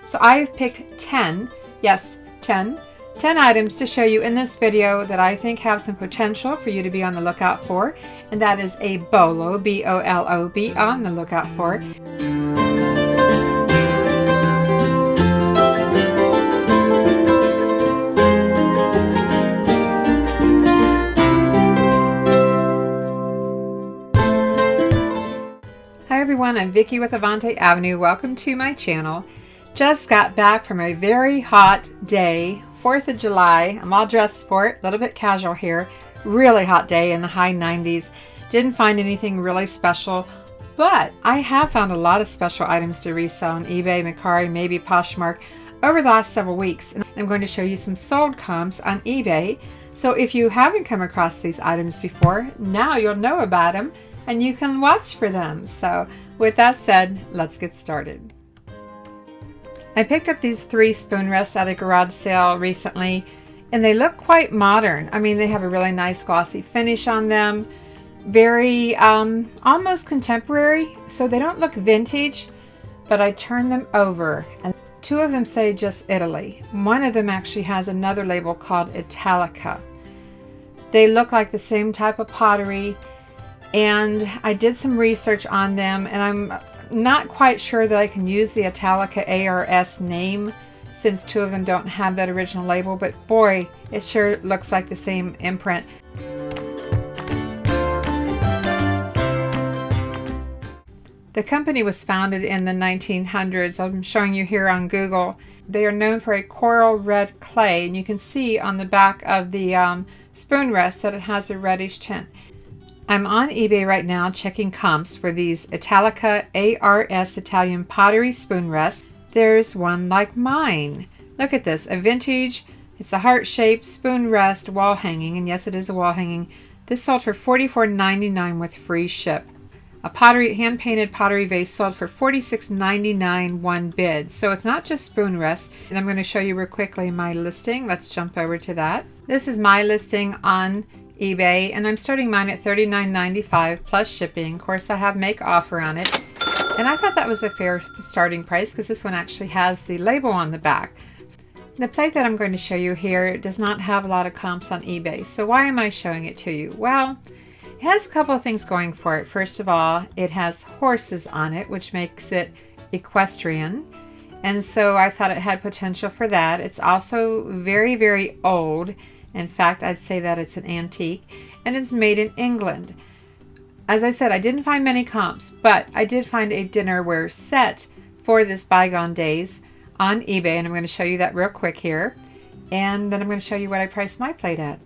So I've picked 10, yes, 10 items to show you in this video that I think have some potential for you to be on the lookout for. And that is a BOLO, B-O-L-O, be on the lookout for. Hi everyone, I'm Vicki with Avante Avenue. Welcome to my channel. Just got back from a very hot day, 4th of July. I'm all dressed for it, a little bit casual here. Really hot day in the high 90s. Didn't find anything really special, but I have found a lot of special items to resell on eBay, mercari, maybe Poshmark over the last several weeks. And I'm going to show you some sold comps on eBay. So if you haven't come across these items before, now you'll know about them and you can watch for them. So with that said, let's get started. I picked up these 3 spoon rests at a garage sale recently, and they look quite modern. I mean, they have a really nice glossy finish on them, very almost contemporary, so they don't look vintage, but I turned them over and 2 of them say just Italy. One of them actually has another label called Italica. They look like the same type of pottery, and I did some research on them, and I'm not quite sure that I can use the Italica ARS name since 2 of them don't have that original label, but boy, it sure looks like the same imprint. The company was founded in the 1900s. I'm showing you here on Google. They are known for a coral red clay, and you can see on the back of the spoon rest that it has a reddish tint. I'm on eBay right now checking comps for these Italica ARS Italian pottery spoon rests. There's one like mine. Look at this, a vintage, it's a heart-shaped spoon rest wall hanging, and yes, it is a wall hanging. This sold for $44.99 with free ship. A pottery, hand-painted pottery vase sold for $46.99 one bid. So it's not just spoon rests. And I'm going to show you real quickly my listing. Let's jump over to that. This is my listing on eBay, and I'm starting mine at $39.95 plus shipping. Of course, I have make offer on it, and I thought that was a fair starting price because this one actually has the label on the back. The plate that I'm going to show you here does not have a lot of comps on eBay, so why am I showing it to you? Well, it has a couple of things going for it. First of all, it has horses on it, which makes it equestrian, and so I thought it had potential for that. It's also very, very old. In fact, I'd say that it's an antique, and it's made in England. As I said, I didn't find many comps, but I did find a dinnerware set for this bygone days on eBay, and I'm going to show you that real quick here. And then I'm going to show you what I priced my plate at.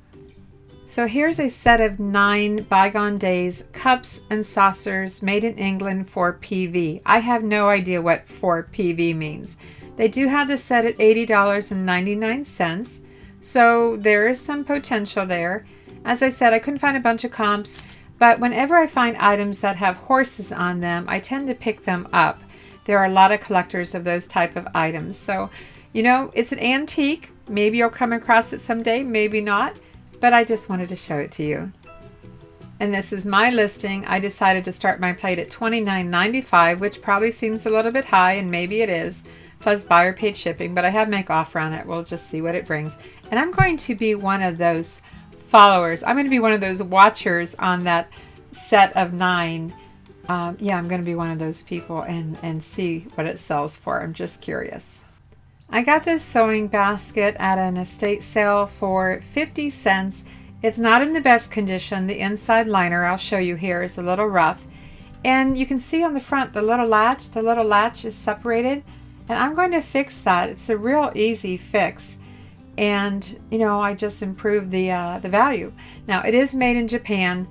So here's a set of 9 bygone days cups and saucers made in England for PV. I have no idea what for PV means. They do have this set at $80.99. So there is some potential there. As I said, I couldn't find a bunch of comps, but whenever I find items that have horses on them, I tend to pick them up. There are a lot of collectors of those type of items. So, you know, it's an antique. Maybe you'll come across it someday, maybe not, but I just wanted to show it to you. And this is my listing. I decided to start my plate at $29.95, which probably seems a little bit high, and maybe it is, plus buyer paid shipping, but I have make offer on it. We'll just see what it brings. And I'm going to be one of those followers. I'm going to be one of those watchers on that set of 9. Yeah, I'm going to be one of those people and see what it sells for. I'm just curious. I got this sewing basket at an estate sale for 50 cents. It's not in the best condition. The inside liner, I'll show you here, is a little rough. And you can see on the front the little latch is separated. And I'm going to fix that. It's a real easy fix. And, you know, I just improved the value. Now, it is made in Japan,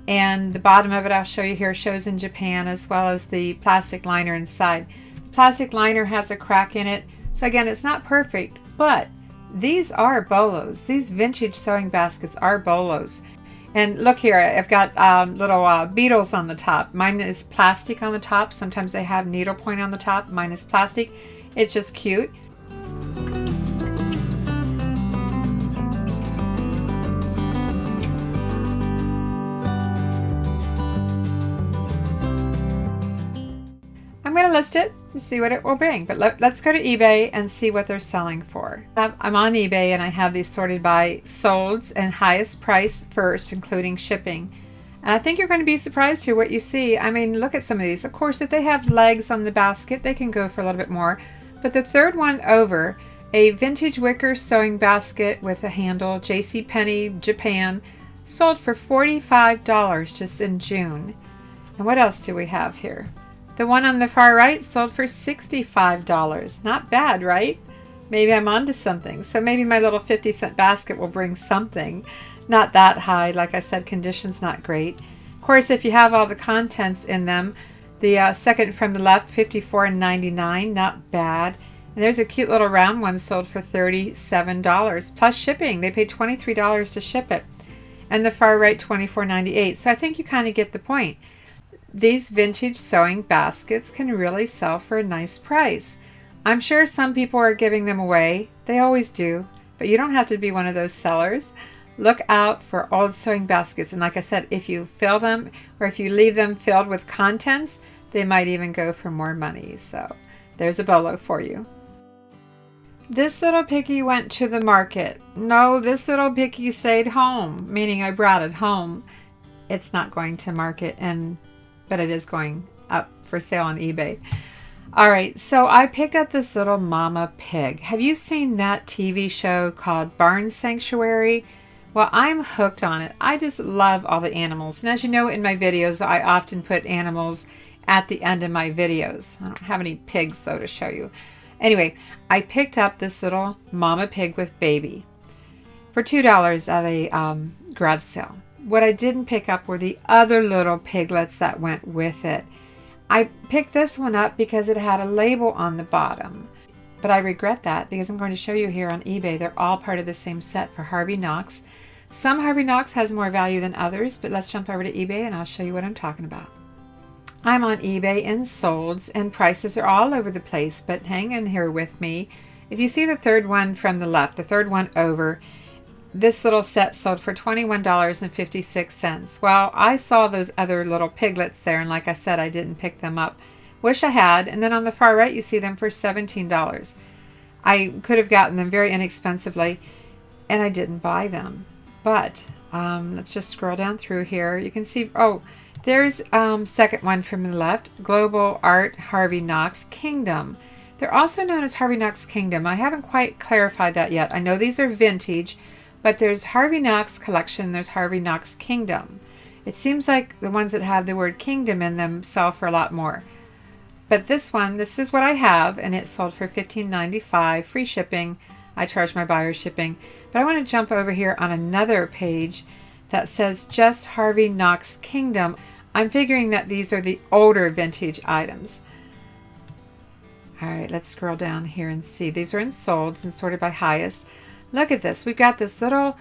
and the bottom of it I'll show you here shows in Japan, as well as the plastic liner inside. The plastic liner has a crack in it, so again, it's not perfect, but these are BOLOs. These vintage sewing baskets are BOLOs. And look here, I've got little beetles on the top. Mine is plastic on the top. Sometimes they have needlepoint on the top. Mine is plastic. It's just cute. I'm going to list it to see what it will bring. But let's go to eBay and see what they're selling for. I'm on eBay and I have these sorted by solds and highest price first, including shipping. And I think you're going to be surprised here what you see. I mean, look at some of these. Of course, if they have legs on the basket, they can go for a little bit more. But the third one over, a vintage wicker sewing basket with a handle, JCPenney, Japan, sold for $45 just in June. And what else do we have here? The one on the far right sold for $65. Not bad, right? Maybe I'm onto something. So maybe my little 50-cent basket will bring something. Not that high. Like I said, condition's not great. Of course, if you have all the contents in them, the second from the left, $54.99, not bad. And there's a cute little round one sold for $37 plus shipping. They paid $23 to ship it. And the far right, $24.98. So I think you kind of get the point. These vintage sewing baskets can really sell for a nice price. I'm sure some people are giving them away. They always do. But you don't have to be one of those sellers. Look out for old sewing baskets. And like I said, if you fill them or if you leave them filled with contents, they might even go for more money. So there's a BOLO for you. This little piggy went to the market. No, this little piggy stayed home, meaning I brought it home. It's not going to market, but it is going up for sale on eBay. All right, so I picked up this little mama pig. Have you seen that TV show called Barn Sanctuary? Well, I'm hooked on it. I just love all the animals. And as you know, in my videos, I often put animals at the end of my videos. I don't have any pigs, though, to show you. Anyway, I picked up this little mama pig with baby for $2 at a garage sale. What I didn't pick up were the other little piglets that went with it. I picked this one up because it had a label on the bottom. But I regret that because I'm going to show you here on eBay. They're all part of the same set for Harvey Knox. Some Harvey Knox has more value than others, but let's jump over to eBay and I'll show you what I'm talking about. I'm on eBay and solds, and prices are all over the place, but hang in here with me. If you see the third one from the left, the third one over, this little set sold for $21.56. Well, I saw those other little piglets there, and like I said, I didn't pick them up. Wish I had. And then on the far right, you see them for $17. I could have gotten them very inexpensively, and I didn't buy them. But let's just scroll down through here. You can see, oh, there's second one from the left, Global Art Harvey Knox Kingdom. They're also known as Harvey Knox Kingdom. I haven't quite clarified that yet. I know these are vintage, but there's Harvey Knox Collection, there's Harvey Knox Kingdom. It seems like the ones that have the word kingdom in them sell for a lot more. But this one, this is what I have, and it sold for $15.95, free shipping. I charge my buyer shipping. But I want to jump over here on another page that says just Harvey Knox Kingdom. I'm figuring that these are the older vintage items. All right, let's scroll down here and see. These are in solds and sorted by highest. Look at this. We've got this little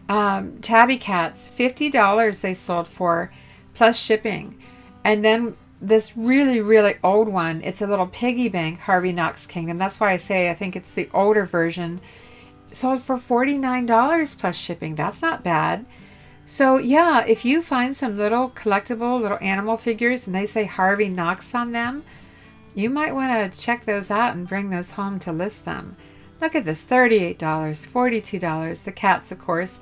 tabby cats. $50 they sold for, plus shipping. And then this really, really old one, it's a little piggy bank, Harvey Knox Kingdom. That's why I say I think it's the older version. Sold for $49 plus shipping. That's not bad. So yeah, if you find some little collectible little animal figures and they say Harvey Knox on them, you might want to check those out and bring those home to list them. Look at this, $38, $42. The cats, of course,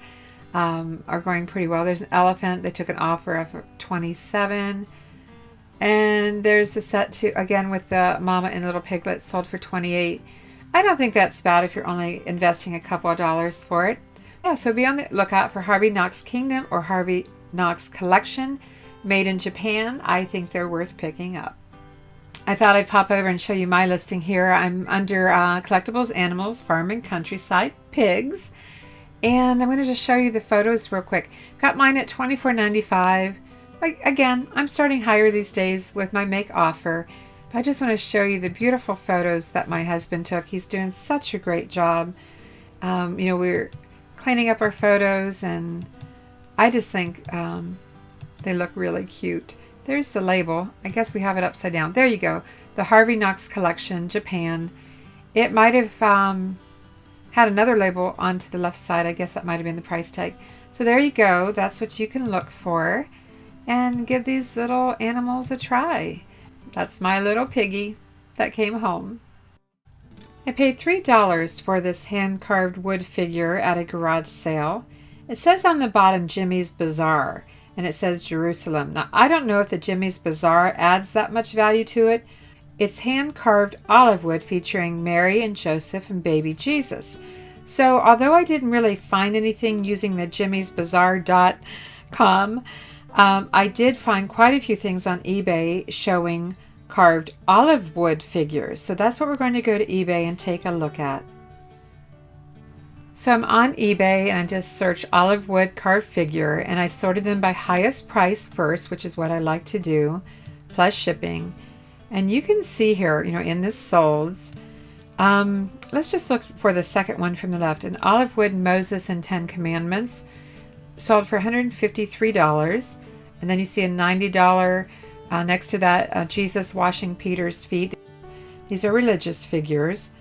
are going pretty well. There's an elephant. They took an offer of $27. And there's a set too, again with the mama and little piglet, sold for $28. I don't think that's bad if you're only investing a couple of dollars for it. Yeah, so be on the lookout for Harvey Knox Kingdom or Harvey Knox Collection, made in Japan. I think they're worth picking up. I thought I'd pop over and show you my listing here. I'm under Collectibles, Animals, Farm and Countryside, Pigs. And I'm going to just show you the photos real quick. Got mine at $24.95. Again, I'm starting higher these days with my make offer. But I just want to show you the beautiful photos that my husband took. He's doing such a great job. You know, we're cleaning up our photos, and I just think they look really cute. There's the label. I guess we have it upside down. There you go. The Harvey Knox Collection, Japan. It might have had another label onto the left side. I guess that might have been the price tag. So there you go. That's what you can look for. And give these little animals a try. That's my little piggy. that came home. I paid $3 for this hand-carved wood figure at a garage sale. It says on the bottom Jimmy's Bazaar, and it says Jerusalem. Now, I don't know if the Jimmy's Bazaar adds that much value to it. It's hand-carved olive wood featuring Mary and Joseph and baby Jesus. So, although I didn't really find anything using the jimmysbazaar.com, I did find quite a few things on eBay showing carved olive wood figures. So that's what we're going to go to eBay and take a look at. So I'm on eBay and I just searched olive wood carved figure, and I sorted them by highest price first, which is what I like to do, plus shipping. And you can see here, in this solds, let's just look for the second one from the left. An olive wood Moses and 10 Commandments sold for $153. And then you see a $90 next to that, Jesus washing Peter's feet. These are religious figures.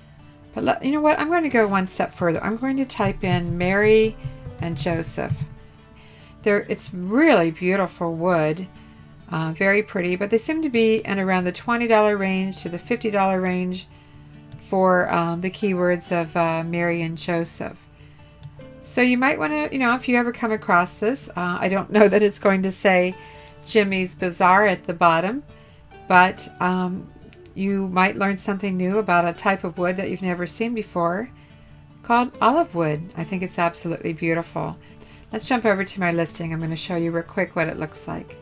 But you know what? I'm going to go one step further. I'm going to type in Mary and Joseph. It's really beautiful wood. Very pretty. But they seem to be in around the $20 range to the $50 range for the keywords of Mary and Joseph. So you might want to, if you ever come across this, I don't know that it's going to say Jimmy's Bazaar at the bottom, but you might learn something new about a type of wood that you've never seen before called olive wood. I think it's absolutely beautiful. Let's jump over to my listing. I'm going to show you real quick what it looks like.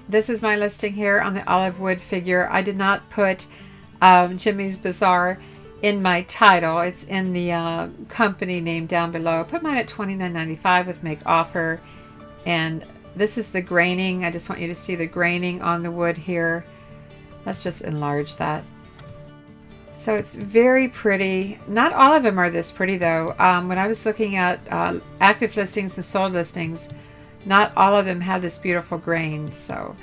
This is my listing here on the olive wood figure. I did not put Jimmy's Bazaar in my title. It's in the company name down below. I put mine at $29.95 with make offer, and this is the graining. I just want you to see the graining on the wood here. Let's just enlarge that. So it's very pretty. Not all of them are this pretty though. When I was looking at active listings and sold listings, not all of them had this beautiful grain. So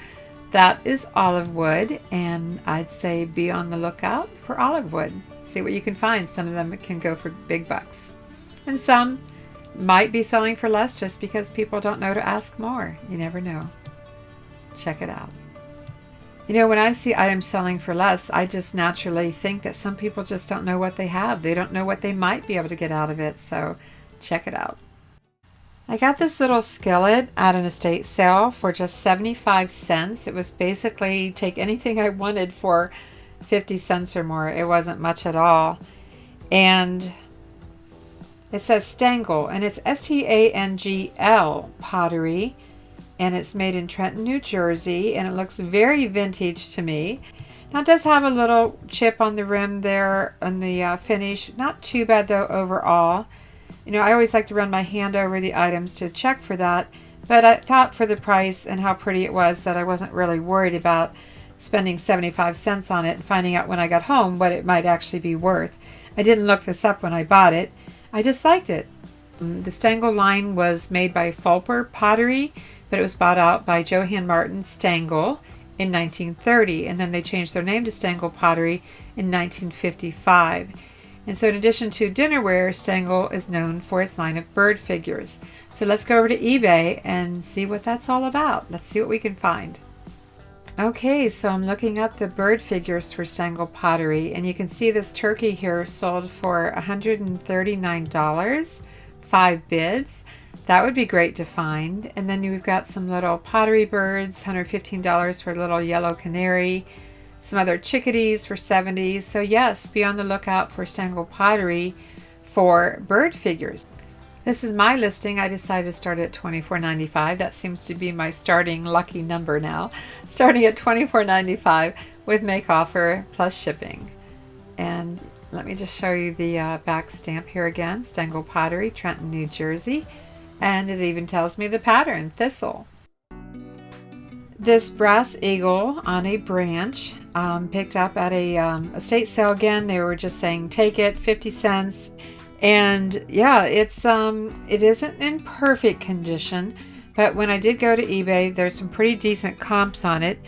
that is olive wood, and I'd say be on the lookout for olive wood. See what you can find. Some of them can go for big bucks, and some might be selling for less just because people don't know to ask more. You never know. Check it out. When I see items selling for less, I just naturally think that some people just don't know what they have. They don't know what they might be able to get out of it. So check it out. I got this little skillet at an estate sale for just 75 cents. It was basically take anything I wanted for 50 cents or more. It wasn't much at all. And it says Stengel, and it's Stangl Pottery, and it's made in Trenton, New Jersey, and it looks very vintage to me. Now it does have a little chip on the rim there on the finish. Not too bad though overall. I always like to run my hand over the items to check for that, but I thought for the price and how pretty it was that I wasn't really worried about spending 75 cents on it and finding out when I got home what it might actually be worth. I didn't look this up when I bought it. I just liked it. The Stengel line was made by Fulper Pottery, but it was bought out by Johann Martin Stengel in 1930, and then they changed their name to Stengel Pottery in 1955. And so in addition to dinnerware, Stengel is known for its line of bird figures. So let's go over to eBay and see what that's all about. Let's see what we can find. Okay, so I'm looking up the bird figures for Stengel Pottery, and you can see this turkey here sold for $139, 5 bids. That would be great to find. And then we've got some little pottery birds, $115 for a little yellow canary, some other chickadees for $70. So yes, be on the lookout for Stengel Pottery for bird figures. This is my listing. I decided to start at $24.95. That seems to be my starting lucky number now. Starting at $24.95 with make offer plus shipping. And let me just show you the back stamp here again. Stengel Pottery, Trenton, New Jersey. And it even tells me the pattern, thistle. This brass eagle on a branch, picked up at a estate sale again. They were just saying take it, 50 cents. And yeah, it isn't in perfect condition, but when I did go to eBay, there's some pretty decent comps on it.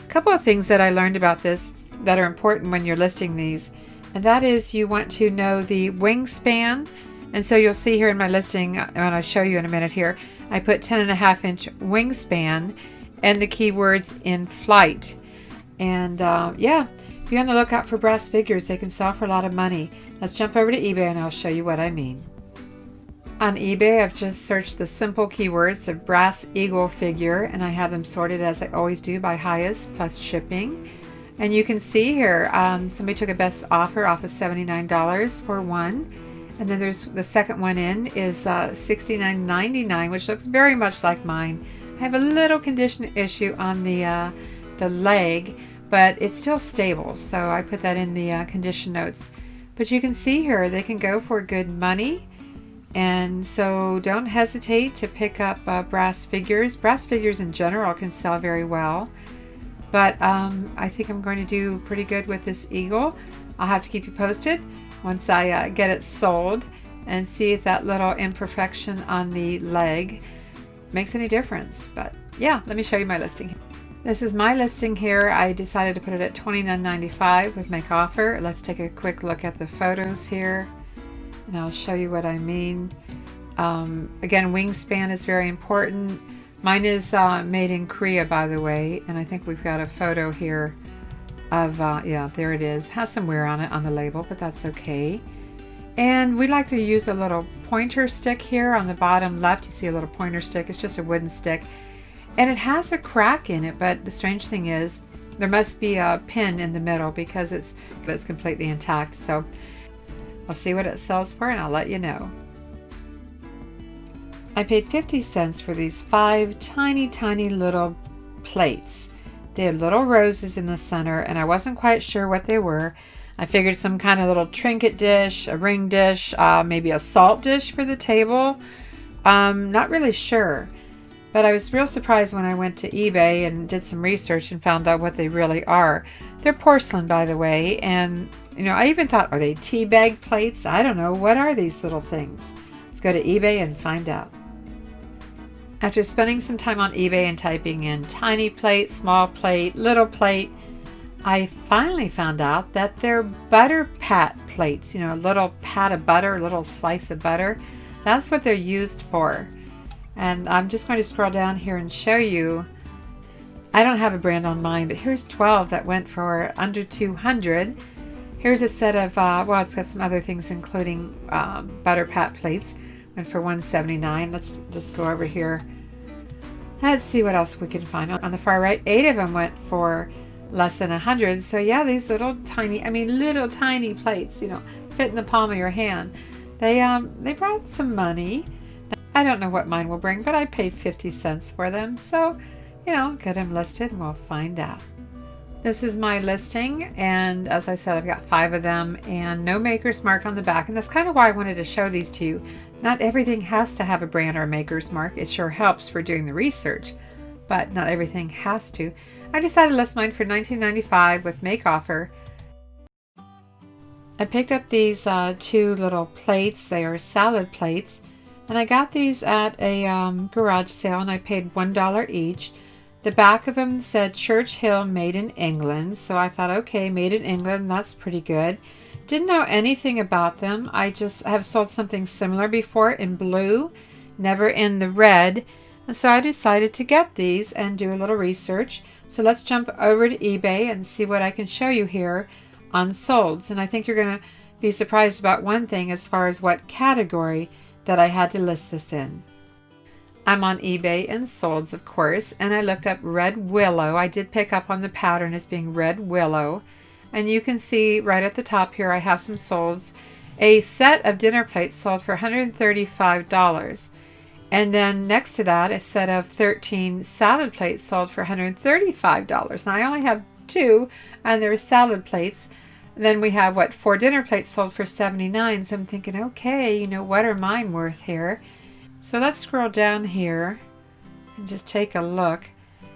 A couple of things that I learned about this that are important when you're listing these, and that is you want to know the wingspan. And so you'll see here in my listing, when I show you in a minute here, I put 10.5-inch wingspan and the keywords in flight. And yeah, Be on the lookout for brass figures. They can sell for a lot of money. Let's jump over to eBay and I'll show you what I mean. On eBay, I've just searched the simple keywords of brass eagle figure, and I have them sorted as I always do by highest plus shipping. And you can see here, somebody took a best offer off of $79 for one. And then there's the second one in is $69.99, which looks very much like mine. I have a little condition issue on the leg, but it's still stable. So I put that in the condition notes. But you can see here, they can go for good money. And so don't hesitate to pick up brass figures. Brass figures in general can sell very well. But I think I'm going to do pretty good with this eagle. I'll have to keep you posted once I get it sold and see if that little imperfection on the leg makes any difference. But yeah, let me show you my listing. This is my listing here. I decided to put it at $29.95 with make offer. Let's take a quick look at the photos here, and I'll show you what I mean. Again, wingspan is very important. Mine is made in Korea, by the way, and I think we've got a photo here of, yeah, there it is. Has some wear on it on the label, but that's okay. And we like to use a little pointer stick here on the bottom left. You see a little pointer stick. It's just a wooden stick. And it has a crack in it, but the strange thing is there must be a pin in the middle because it's completely intact. So I'll see what it sells for and I'll let you know. I paid 50 cents for these 5 tiny little plates. They had little roses in the center and I wasn't quite sure what they were. I figured some kind of little trinket dish, a ring dish, maybe a salt dish for the table. Not really sure. But I was real surprised when I went to eBay and did some research and found out what they really are. They're porcelain, by the way, and you know, I even thought, are they tea bag plates? I don't know. What are these little things? Let's go to eBay and find out. After spending some time on eBay and typing in tiny plate, small plate, little plate, I finally found out that they're butter pat plates. You know, a little pat of butter, a little slice of butter. That's what they're used for. And I'm just going to scroll down here and show you. I don't have a brand on mine, but here's 12 that went for under 200. Here's a set of, well, it's got some other things, including butter pat plates. Went for $179. Let's just go over here. Let's see what else we can find. On the far right, 8 of them went for less than 100. So yeah, these little tiny, little tiny plates, you know, fit in the palm of your hand. They brought some money. I don't know what mine will bring, but I paid 50 cents for them. So, you know, get them listed and we'll find out. This is my listing, and as I said, I've got 5 of them and no maker's mark on the back, and that's kind of why I wanted to show these to you. Not everything has to have a brand or a maker's mark. It sure helps for doing the research, but not everything has to. I decided to list mine for $19.95 with make offer. I picked up these 2 little plates. They are salad plates, and I got these at a garage sale, and I paid $1 each. The back of them said Church Hill made in England, so I thought, okay, made in England, that's pretty good. Didn't know anything about them. I just have sold something similar before in blue, never in the red, and so I decided to get these and do a little research. So let's jump over to eBay and see what I can show you here on solds. And I think you're going to be surprised about one thing as far as what category that I had to list this in. I'm on eBay and solds, of course, and I looked up red willow. I did pick up on the pattern as being red willow, and you can see right at the top here I have some solds. A set of dinner plates sold for $135, and then next to that a set of 13 salad plates sold for $135. Now I only have 2, and they're salad plates. Then we have 4 dinner plates sold for $79. So I'm thinking, okay, you know, what are mine worth here? So let's scroll down here and just take a look.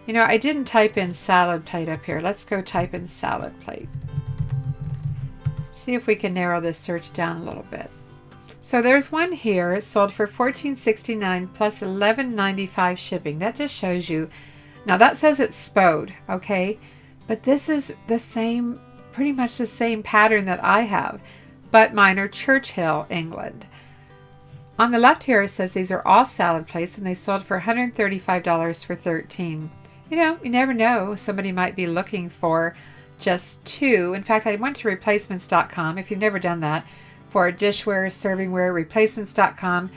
You know, I didn't type in salad plate up here. Let's go type in salad plate. See if we can narrow this search down a little bit. So there's one here. It sold for $14.69 plus $11.95 shipping. That just shows you. Now that says it's spode, okay? But this is the same, pretty much the same pattern that I have, but mine are Church Hill, England. On the left here it says these are all salad plates and they sold for $135 for 13. You know, you never know. Somebody might be looking for just 2. In fact, I went to replacements.com. If you've never done that, for dishware, servingware, replacements.com,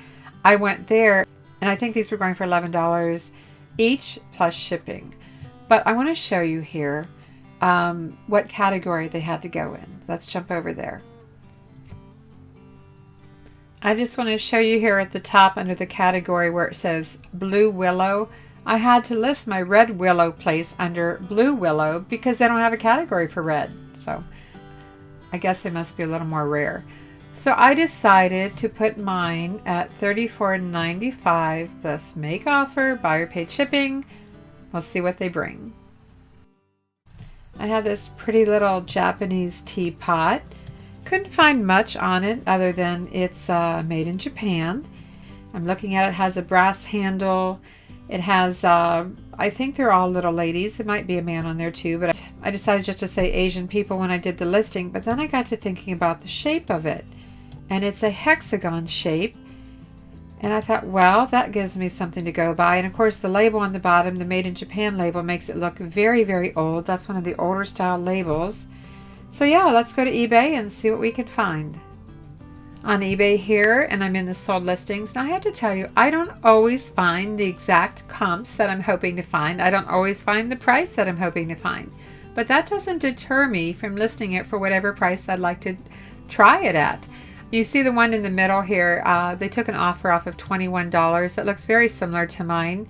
I went there, and I think these were going for $11 each plus shipping. But I want to show you here what category they had to go in. Let's jump over there. I just want to show you here at the top under the category where it says Blue Willow. I had to list my red willow place under blue willow because they don't have a category for red. So I guess they must be a little more rare. So I decided to put mine at $34.95 plus make offer, buyer paid shipping. We'll see what they bring. I have this pretty little Japanese teapot. Couldn't find much on it other than it's made in Japan. I'm looking at it, has a brass handle. It has, I think they're all little ladies. It might be a man on there too, but I decided just to say Asian people when I did the listing. But then I got to thinking about the shape of it. And it's a hexagon shape. And I thought, well, that gives me something to go by. And of course, the label on the bottom, the Made in Japan label, makes it look very, very old. That's one of the older style labels. So yeah, let's go to eBay and see what we can find. On eBay here, and I'm in the sold listings. Now I have to tell you, I don't always find the exact comps that I'm hoping to find. I don't always find the price that I'm hoping to find. But that doesn't deter me from listing it for whatever price I'd like to try it at. You see the one in the middle here, they took an offer off of $21. That looks very similar to mine.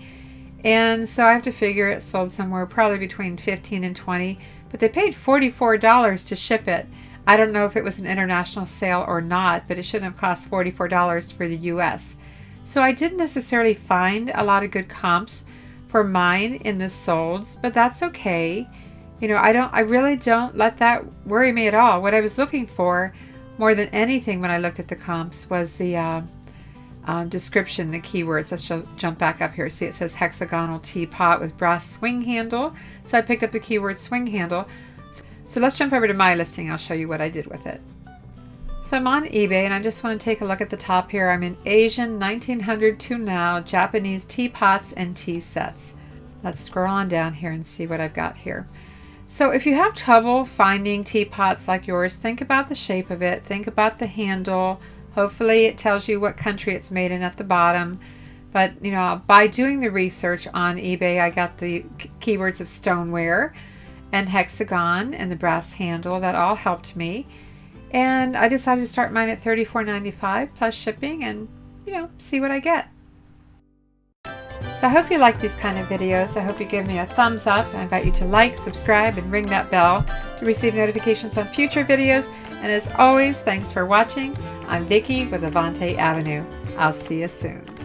And so I have to figure it sold somewhere probably between $15 and $20, but they paid $44 to ship it. I don't know if it was an international sale or not, but it shouldn't have cost $44 for the US. So I didn't necessarily find a lot of good comps for mine in the solds, but that's okay. You know, I really don't let that worry me at all. What I was looking for more than anything when I looked at the comps was the description, the keywords. Let's jump back up here. See, it says hexagonal teapot with brass swing handle. So I picked up the keyword swing handle. So let's jump over to my listing. I'll show you what I did with it. So I'm on eBay and I just want to take a look at the top here. I'm in Asian 1900 to now Japanese teapots and tea sets. Let's scroll on down here and see what I've got here. So if you have trouble finding teapots like yours, think about the shape of it. Think about the handle. Hopefully it tells you what country it's made in at the bottom. But, you know, by doing the research on eBay, I got the keywords of stoneware and hexagon and the brass handle. That all helped me. And I decided to start mine at $34.95 plus shipping and, you know, see what I get. So I hope you like these kind of videos. I hope you give me a thumbs up. I invite you to like, subscribe, and ring that bell to receive notifications on future videos. And as always, thanks for watching. I'm Vicki with Avante Avenue. I'll see you soon.